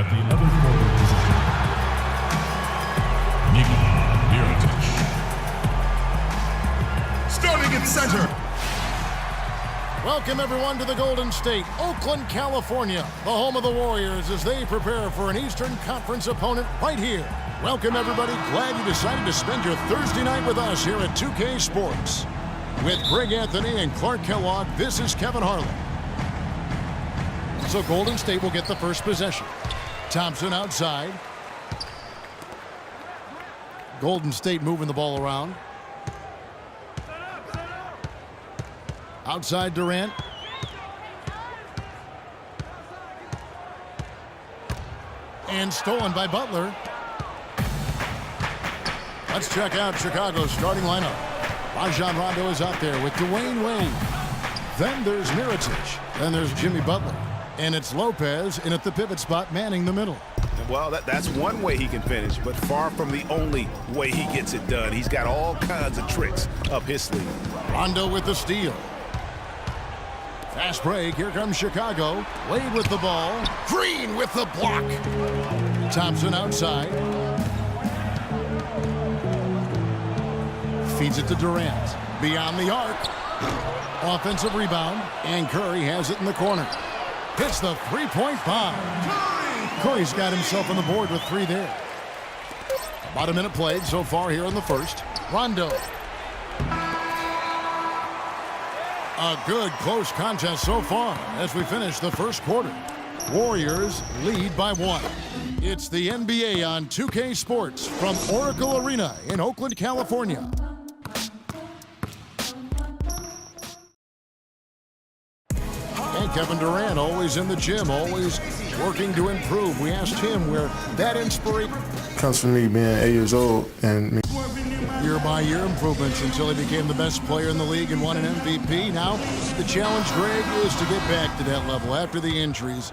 At the other forward position, Nikola Mirotic. Starting at center. Welcome, everyone, to the Golden State, Oakland, California, the home of the Warriors as they prepare for an Eastern Conference opponent right here. Welcome, everybody. Glad you decided to spend your Thursday night with us here at 2K Sports. With Greg Anthony and Clark Kellogg, this is Kevin Harlan. So Golden State will get the first possession. Thompson outside. Golden State moving the ball around. Outside Durant. And stolen by Butler. Let's check out Chicago's starting lineup. Rajon Rondo is out there with Dwayne Wade. Then there's Mirotic. Then there's Jimmy Butler. And it's Lopez in at the pivot spot manning the middle. Well, that's one way he can finish, but far from the only way he gets it done. He's got all kinds of tricks up his sleeve. Rondo with the steal. Fast break. Here comes Chicago. Wade with the ball. Green with the block. Thompson outside. Feeds it to Durant. Beyond the arc. Offensive rebound. And Curry has it in the corner. Hits the three-point bomb. Curry's got himself on the board with 3 there. About a minute played so far here in the first. Rondo. A good close contest so far as we finish the first quarter. Warriors lead by 1. It's the NBA on 2K Sports from Oracle Arena in Oakland, California. And Kevin Durant always in the gym, always working to improve. We asked him where that inspiration comes from me being 8 years old and me. Year-by-year improvements until he became the best player in the league and won an MVP. Now, the challenge, Greg, is to get back to that level after the injuries.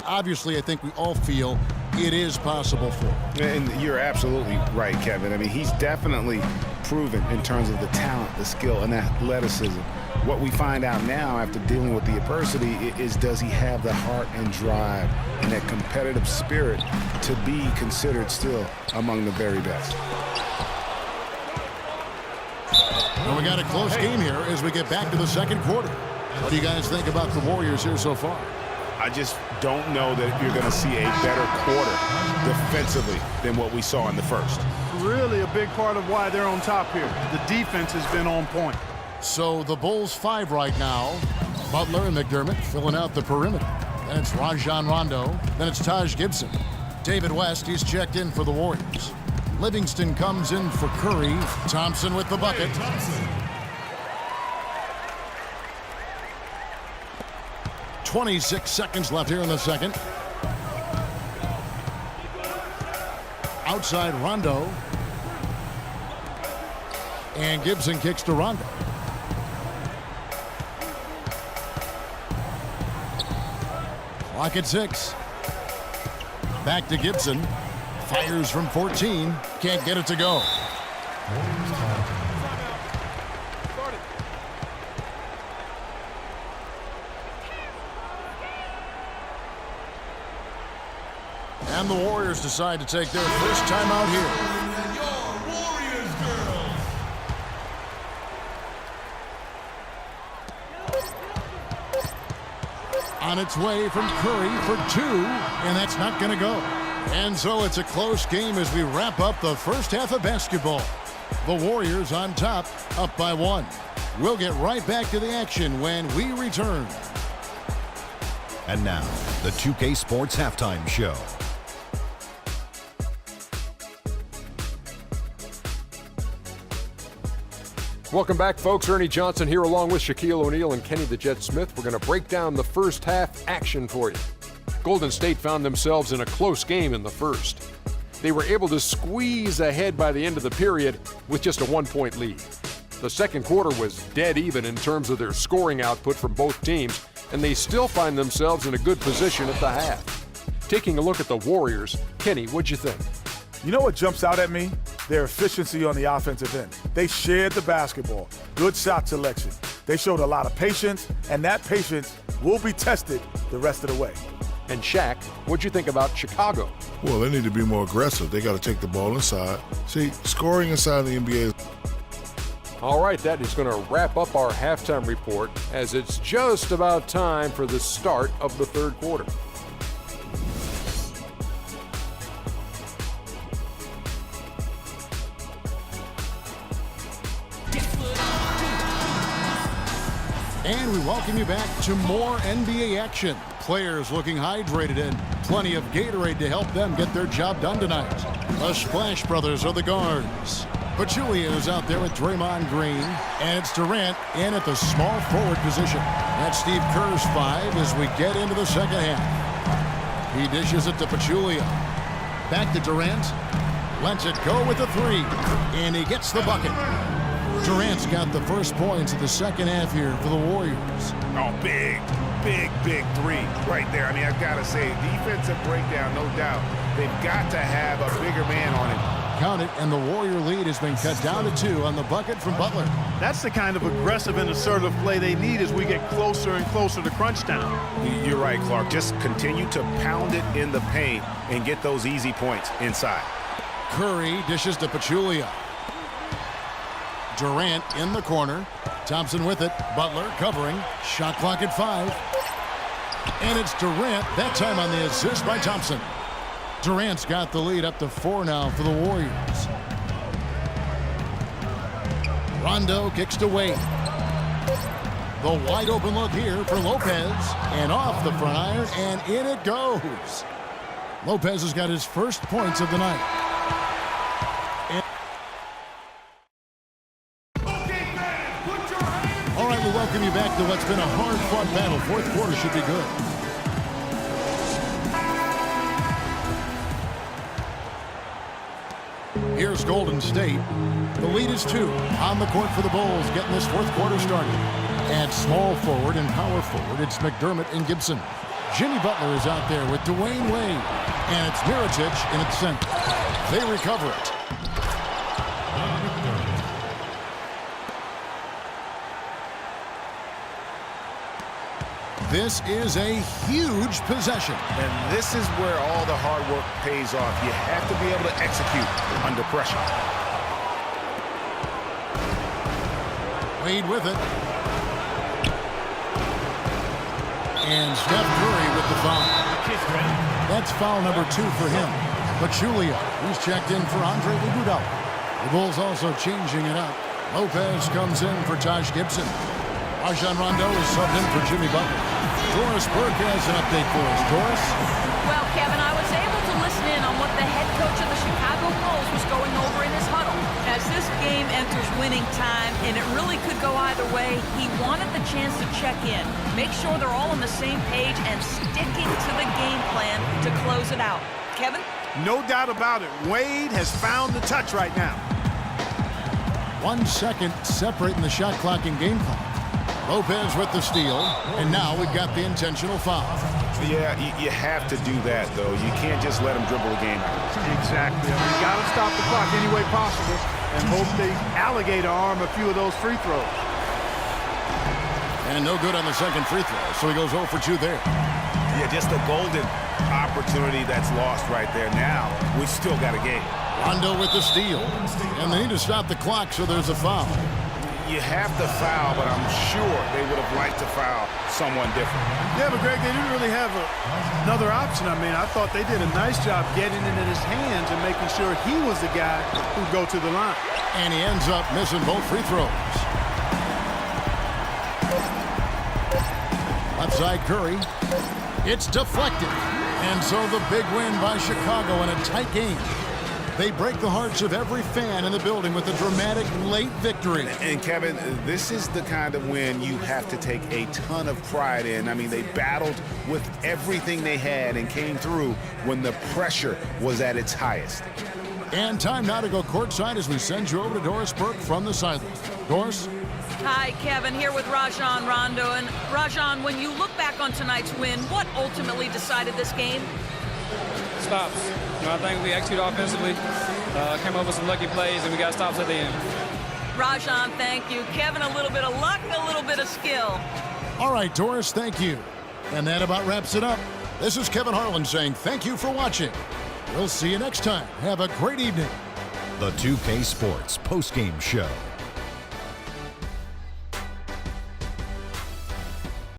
Obviously, I think we all feel it is possible for him. And you're absolutely right, Kevin. I mean, he's definitely proven in terms of the talent, the skill, and athleticism. What we find out now after dealing with the adversity is, does he have the heart and drive and that competitive spirit to be considered still among the very best? Well, we got a close game here as we get back to the second quarter. What do you guys think about the Warriors here so far? I just don't know that you're going to see a better quarter defensively than what we saw in the first. Really a big part of why they're on top here. The defense has been on point. So the Bulls 5 right now. Butler and McDermott filling out the perimeter. Then it's Rajon Rondo. Then it's Taj Gibson. David West, he's checked in for the Warriors. Livingston comes in for Curry. Thompson with the bucket. 26 seconds left here in the second. Outside Rondo. And Gibson kicks to Rondo. Clock at 6. Back to Gibson. Fires from 14. Can't get it to go. And the Warriors decide to take their first timeout here. On its way from Curry for 2, and that's not going to go. And so it's a close game as we wrap up the first half of basketball. The Warriors on top, up by 1. We'll get right back to the action when we return. And now, the 2K Sports Halftime Show. Welcome back, folks. Ernie Johnson here along with Shaquille O'Neal and Kenny the Jet Smith. We're going to break down the first half action for you. Golden State found themselves in a close game in the first. They were able to squeeze ahead by the end of the period with just a 1-point lead. The second quarter was dead even in terms of their scoring output from both teams, and they still find themselves in a good position at the half. Taking a look at the Warriors, Kenny, what'd you think? You know what jumps out at me? Their efficiency on the offensive end. They shared the basketball. Good shot selection. They showed a lot of patience, and that patience will be tested the rest of the way. And Shaq, what'd you think about Chicago? Well, they need to be more aggressive. They got to take the ball inside. See, scoring inside the NBA. All right, that is going to wrap up our halftime report as it's just about time for the start of the third quarter. And we welcome you back to more NBA action. Players looking hydrated and plenty of Gatorade to help them get their job done tonight. The Splash Brothers are the guards. Pachulia is out there with Draymond Green, and it's Durant in at the small forward position. That's Steve Kerr's 5 as we get into the second half. He dishes it to Pachulia. Back to Durant. Lets it go with the 3, and he gets the bucket. Durant's got the first points of the second half here for the Warriors. Oh, big 3 right there. I mean, I've got to say, defensive breakdown, no doubt. They've got to have a bigger man on him. Count it, and the Warrior lead has been cut down to 2 on the bucket from Butler. That's the kind of aggressive and assertive play they need as we get closer and closer to crunch time. You're right, Clark. Just continue to pound it in the paint and get those easy points inside. Curry dishes to Pachulia. Durant in the corner. Thompson with it. Butler covering. Shot clock at 5. And it's Durant, that time on the assist by Thompson. Durant's got the lead up to 4 now for the Warriors. Rondo kicks to Wade. The wide open look here for Lopez. And off the front iron, and in it goes. Lopez has got his first points of the night. All right, we welcome you back to what's been a hard-fought battle. Fourth quarter should be good. Here's Golden State. The lead is 2. On the court for the Bulls, getting this fourth quarter started. At small forward and power forward, it's McDermott and Gibson. Jimmy Butler is out there with Dwayne Wade. And it's Mirotic in its center. They recover it. This is a huge possession. And this is where all the hard work pays off. You have to be able to execute under pressure. Wade with it. And Steph Curry with the foul. That's foul number 2 for him. Pachulia, who's checked in for Andre Iguodala. The Bulls also changing it up. Lopez comes in for Taj Gibson. Rajon Rondo is subbed in for Jimmy Butler. Doris Burke has an update for us. Doris? Well, Kevin, I was able to listen in on what the head coach of the Chicago Bulls was going over in his huddle. As this game enters winning time, and it really could go either way, he wanted the chance to check in, make sure they're all on the same page, and sticking to the game plan to close it out. Kevin? No doubt about it. Wade has found the touch right now. 1 second separating the shot clock and game clock. Lopez with the steal, and now we've got the intentional foul. Yeah, you have to do that, though. You can't just let him dribble the game out. Exactly. I mean, you got to stop the clock any way possible and hope they alligator arm a few of those free throws. And no good on the second free throw, so he goes 0 for 2 there. Yeah, just a golden opportunity that's lost right there. Now, we still got a game. Rondo with the steal, and they need to stop the clock, so there's a foul. You have to foul, but I'm sure they would have liked to foul someone different. Yeah, but Greg, they didn't really have another option. I mean, I thought they did a nice job getting it in his hands and making sure he was the guy who'd go to the line. And he ends up missing both free throws. Left side Curry. It's deflected. And so the big win by Chicago in a tight game. They break the hearts of every fan in the building with a dramatic late victory. And Kevin, this is the kind of win you have to take a ton of pride in. I mean, they battled with everything they had and came through when the pressure was at its highest. And time now to go courtside as we send you over to Doris Burke from the sideline. Doris? Hi, Kevin, here with Rajon Rondo. And Rajon, when you look back on tonight's win, what ultimately decided this game? Stops. I think we executed offensively, came up with some lucky plays, and we got stops at the end. Rajon, thank you. Kevin, a little bit of luck, a little bit of skill. All right, Doris, thank you. And that about wraps it up. This is Kevin Harlan saying thank you for watching. We'll see you next time. Have a great evening. The 2K Sports Postgame Show.